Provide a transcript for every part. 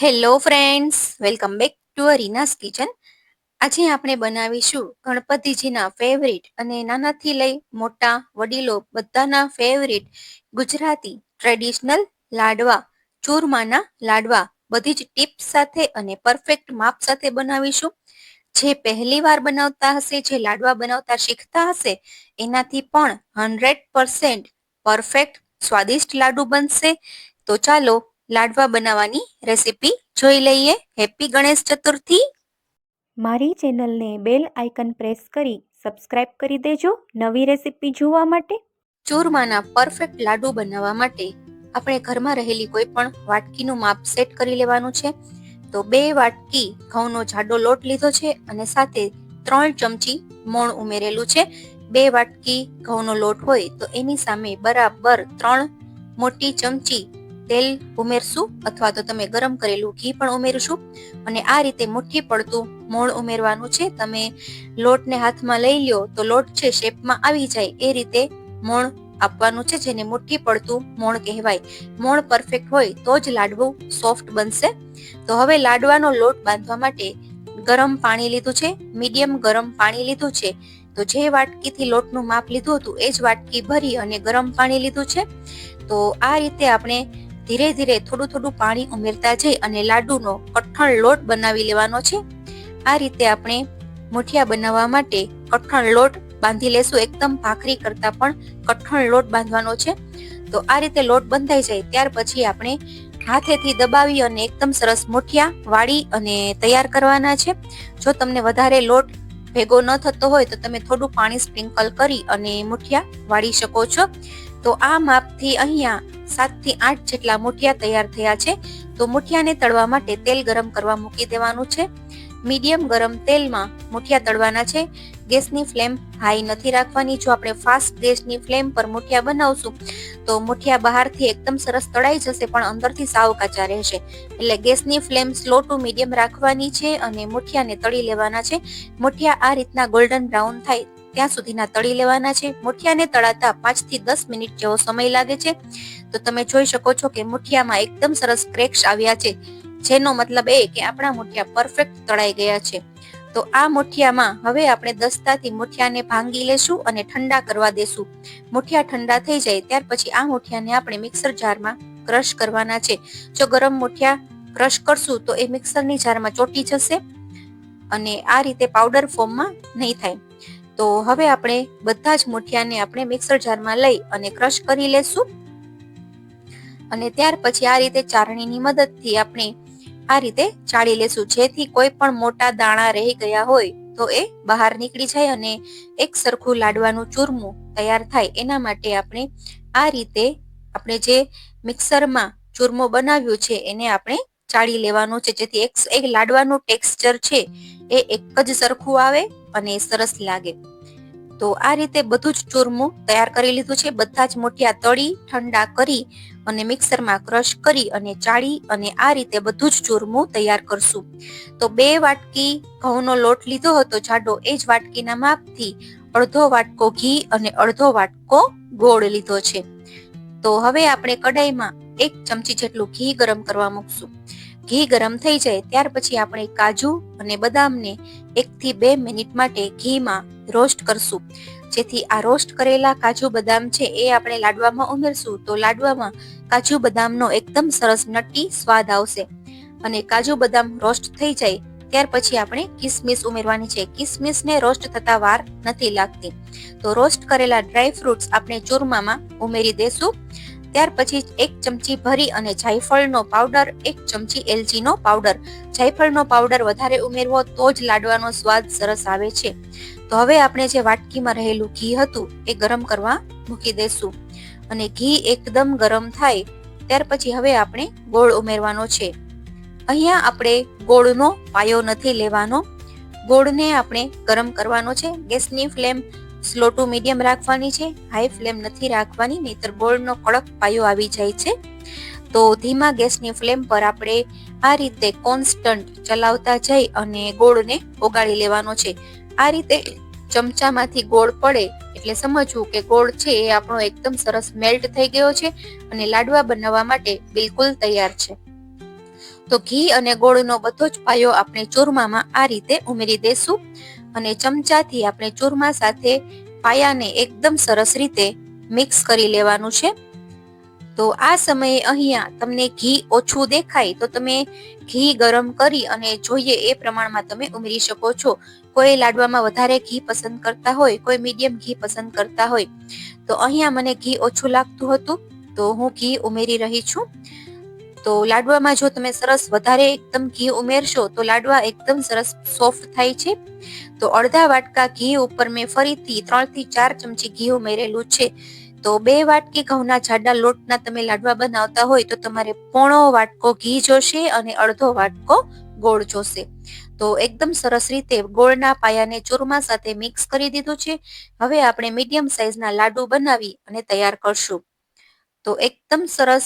Hello friends, welcome back to Reena's kitchen. આજે આપણે બનાવીશું ગણપતિજીના ફેવરિટ અને નાનાથી લઈ મોટા વડીલો બધાના ફેવરિટ ગુજરાતી ટ્રેડિશનલ લાડવા, ચૂરમાના લાડવા, બધી જ ટિપ્સ સાથે અને પરફેક્ટ માપ સાથે બનાવીશું. જે પહેલી વાર બનાવતા હશે, જે લાડવા બનાવતા શીખતા હશે, એનાથી પણ 100% પરફેક્ટ સ્વાદિષ્ટ લાડુ બનશે. તો ચાલો લાડવા બનાવવાની રેસીપી જોઈ લઈએ. હેપી ગણેશ ચતુર્થી. મારી ચેનલને બેલ આઇકન પ્રેસ કરી સબસ્ક્રાઇબ કરી દેજો નવી રેસીપી જોવા માટે. ચૂરમાના પરફેક્ટ લાડુ બનાવવા માટે આપણે ઘરમાં રહેલી કોઈ પણ વાટકીનું માપ સેટ કરી લેવાનું છે. તો 2 વાટકી ઘઉંનો જાડો લોટ લીધો છે અને સાથે 3 ચમચી મોણ ઉમેરેલું છે. 2 વાટકી ઘઉંનો લોટ હોય તો એની સામે બરાબર 3 મોટી ચમચી તેલ ઉમેરશું, અથવા તો તમે ગરમ કરેલું ઘી પણ ઉમેરશું. અને આ રીતે મુઠ્ઠી પડતું મોણ ઉમેરવાનું છે. તમે લોટને હાથમાં લઈ લ્યો તો લોટ છે શેપમાં આવી જાય એ રીતે મોણ આપવાનું છે, જેને મુઠ્ઠી પડતું મોણ કહેવાય. મોણ પરફેક્ટ હોય તો જ લાડવું સોફ્ટ બનશે. તો હવે લાડવાનો લોટ બાંધવા માટે ગરમ પાણી લીધું છે, મીડિયમ ગરમ પાણી લીધું છે. તો જે વાટકીથી લોટનું માપ લીધું હતું એ જ વાટકી ભરી અને ગરમ પાણી લીધું છે. તો આ રીતે આપણે ધીરે ધીરે થોડું થોડું પાણી ઉમેરતા જઈ અને લાડુનો કઠણ લોટ બનાવી લેવાનો છે. આ રીતે આપણે મુઠિયા બનાવવા માટે કઠણ લોટ બાંધી લેશું. એકદમ ભાખરી કરતા પણ કઠણ લોટ બાંધવાનો છે. તો આ રીતે લોટ બંધાઈ જાય ત્યાર પછી આપણે હાથેથી દબાવી અને એકદમ સરસ મુઠિયા વાળી અને તૈયાર કરવાના છે. જો તમને વધારે લોટ ભેગો ન થતો હોય તો તમે થોડું પાણી સ્પ્રિંકલ કરી અને મુઠિયા વાળી શકો છો. તો આ માપથી અહીંયા 7 થી 8 જેટલા મુઠિયા તૈયાર થયા છે. તો મુઠિયાને તળવા માટે તેલ ગરમ કરવા મૂકી દેવાનું છે. મીડિયમ ગરમ તેલમાં મુઠિયા તળવાના છે. ગેસની ફ્લેમ હાઈ નથી રાખવાની. જો આપણે ફાસ્ટ ગેસની ફ્લેમ પર મુઠિયા બનાવશું તો મુઠિયા બહારથી એકદમ સરસ તળાઈ જશે પણ અંદરથી સાવ કાચા રહેશે. એટલે ગેસની ફ્લેમ સ્લો ટુ મીડિયમ રાખવાની છે અને મુઠિયાને તળી લેવાના છે. મુઠિયા આ રીતના ગોલ્ડન બ્રાઉન થાય ત્યાં સુધીના તળી લેવાના છે. મુઠિયાને તળાતા 5 થી 10 મિનિટ જેવો સમય લાગે છે. તો તમે જોઈ શકો છો કે મુઠિયામાં એકદમ સરસ ક્રેક્સ આવ્યા છે, જેનો મતલબ એ કે આપણા મુઠિયા પરફેક્ટ તળાઈ ગયા છે. તો આ મુઠિયામાં હવે આપણે દસ્તાથી મુઠિયાને ભાંગી લેશું અને ઠંડા કરવા દેશું. મુઠિયા ઠંડા થઈ જાય ત્યાર પછી આ મુઠિયાને આપણે મિક્સર જારમાં ક્રશ કરવાના છે. જો ગરમ મુઠિયા ક્રશ કરશું તો એ મિક્સરની જારમાં ચોટી જશે અને આ રીતે પાવડર ફોર્મમાં નહીં થાય. તો હવે આપણે બધા જ મુઠિયાને આપણે મિક્સર જારમાં લઈ અને ક્રશ કરી લેશું. અને ત્યાર પછી આ રીતે ચારણીની મદદથી આપણે આ રીતે ચાળી લેશું, જેથી કોઈ પણ મોટા દાણા રહી ગયા હોય તો એ બહાર નીકળી જાય અને એક સરખું લાડવાનું ચૂરમું તૈયાર થાય. એના માટે આપણે આ રીતે આપણે જે મિક્સરમાં ચૂરમો બનાવ્યું છે એને આપણે ચાળી લેવાનું છે, જેથી એક લાડવાનું ટેક્સચર છે એ એક જ સરખું આવે અને સરસ લાગે. તો આ રીતે બધું જ ચૂરમું તૈયાર કરી લીધું છે. બધા જ મુઠિયા તળી ઠંડા કરી અને મિક્સરમાં ક્રશ કરી અને ચાળી અને આ રીતે બધું જ ચૂરમું તૈયાર કરશું. તો 2 વાટકી ઘઉંનો લોટ લીધો હતો જાડો, એ જ વાટકીના માપથી અડધો વાટકો ઘી અને અડધો વાટકો ગોળ લીધો છે. તો હવે આપણે કડાઈમાં 1 ચમચી જેટલું ઘી ગરમ કરવા મૂકશું. ઘી ગરમ થઈ જાય ત્યાર પછી આપણે કાજુ અને બદામને 1 થી 2 મિનિટ માટે ઘીમાં રોસ્ટ કરશું. જેથી આ રોસ્ટ કરેલા કાજુ બદામ છે એ આપણે લાડવામાં ઉમેરશું તો લાડવામાં કાજુ બદામનો એકદમ સરસ નટી સ્વાદ આવશે. અને કાજુ બદામ રોસ્ટ થઈ જાય ત્યાર પછી આપણે કિસમિસ ઉમેરવાની છે. કિસમિસને રોસ્ટ થતા વાર નથી લાગતી. તો રોસ્ટ કરેલા ડ્રાય ફ્રૂટ્સ આપણે ચૂરમામાં ઉમેરી દેશું. ત્યાર પછી 1 ચમચી ભરી અને જાયફળનો પાવડર, 1 ચમચી એલચીનો પાવડર. જાયફળનો પાવડર વધારે ઉમેરવો તો જ લાડવાનો સ્વાદ સરસ આવે છે. તો હવે આપણે જે વાટકીમાં રહેલું ઘી હતું એ ગરમ કરવા મૂકી દેશું. અને ઘી એકદમ ગરમ થાય ત્યાર પછી હવે આપણે ગોળ ઉમેરવાનો છે. અહીંયા આપણે ગોળનો પાયો નથી લેવાનો. ગોળને આપણે ગરમ કરવાનો છે. ગેસની ફ્લેમ સ્લો ટુ મીડિયમ રાખવાની છે, હાઈ ફ્લેમ નથી રાખવાની, નહીતર ગોળનો કડક પાયો આવી જાય છે. તો ધીમા ગેસની ફ્લેમ પર આપણે આ રીતે કોન્સ્ટન્ટ ચલાવતા જઈ અને ગોળને ઓગાળી લેવાનો છે. આ રીતે ચમચામાંથી ગોળ પડે એટલે સમજવું કે ગોળ છે એ આપણો એકદમ સરસ મેલ્ટ થઈ ગયો છે અને લાડવા બનાવવા માટે બિલકુલ તૈયાર છે. તો ઘી અને ગોળનો બધો જ પાયો આપણે ચૂરમામાં આ રીતે ઉમેરી દેશું અને ચમચાથી આપણે ચૂરમા સાથે પાયાને એકદમ સરસ રીતે મિક્સ કરી લેવાનું છે. તો આ સમયે અહીંયા તમને ઘી ઓછું દેખાય તો તમે ઘી ગરમ કરી અને જોઈએ એ પ્રમાણમાં તમે ઉમેરી શકો છો. કોઈ લાડવામાં વધારે ઘી પસંદ કરતા હોય, કોઈ મીડિયમ ઘી પસંદ કરતા હોય. તો અહીંયા મને ઘી ઓછું લાગતું હતું તો હું ઘી ઉમેરી રહી છું. તો લાડવામાં જો તમે સરસ વધારે એકદમ ઘી ઉમેરશો તો લાડવા એકદમ સરસ સોફ્ટ થાય છે. તો અડધા વાટકા ઘી ઉપર મેં ફરીથી 3 થી 4 ચમચી ઘી ઉમેરેલું છે. તો 2 વાટકી ઘઉંના જાડા લોટના તમે લાડવા બનાવતા હોય તો તમારે પોણો વાટકો ઘી જોશે અને અડધો વાટકો ગોળ જોશે. તો એકદમ સરસ રીતે ગોળના પાયાને ચૂરમા સાથે મિક્સ કરી દીધું છે. હવે આપણે મીડિયમ સાઈઝના લાડુ બનાવી અને તૈયાર કરશું. તો એકદમ સરસ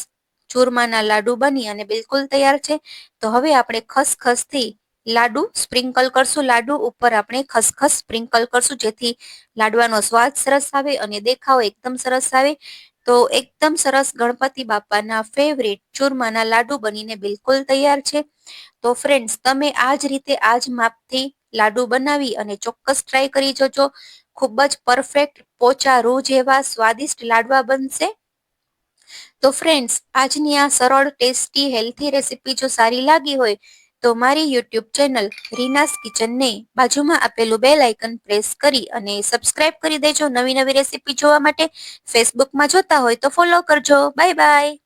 ચૂરમાના લાડુ બની અને બિલકુલ તૈયાર છે. તો હવે આપણે ખસખસથી લાડુ સ્પ્રિંકલ કરશું. લાડુ ઉપર આપણે ખસખસ સ્પ્રિંકલ કરશું જેથી લાડવાનો સ્વાદ સરસ આવે અને દેખાવ એકદમ સરસ આવે. તો એકદમ સરસ ગણપતિ બાપાના ફેવરેટ ચૂરમાના લાડુ બનીને બિલકુલ તૈયાર છે. તો ફ્રેન્ડ્સ, તમે આ જ રીતે આ જ માપથી લાડુ બનાવી અને ચોક્કસ ટ્રાય કરી જોજો. ખૂબ જ પરફેક્ટ પોચા રૂ જેવા સ્વાદિષ્ટ લાડવા બનશે. તો ફ્રેન્ડ્સ, આજની આ સરળ, ટેસ્ટી, હેલ્ધી રેસીપી જો સારી લાગી હોય તો મારી યુટ્યુબ ચેનલ રીનાસ કિચનને બાજુમાં આપેલું બેલ આઇકન પ્રેસ કરી અને સબસ્ક્રાઇબ કરી દેજો. નવી નવી રેસીપી જોવા માટે ફેસબુકમાં જોતા હોય તો ફોલો કરજો. Bye bye.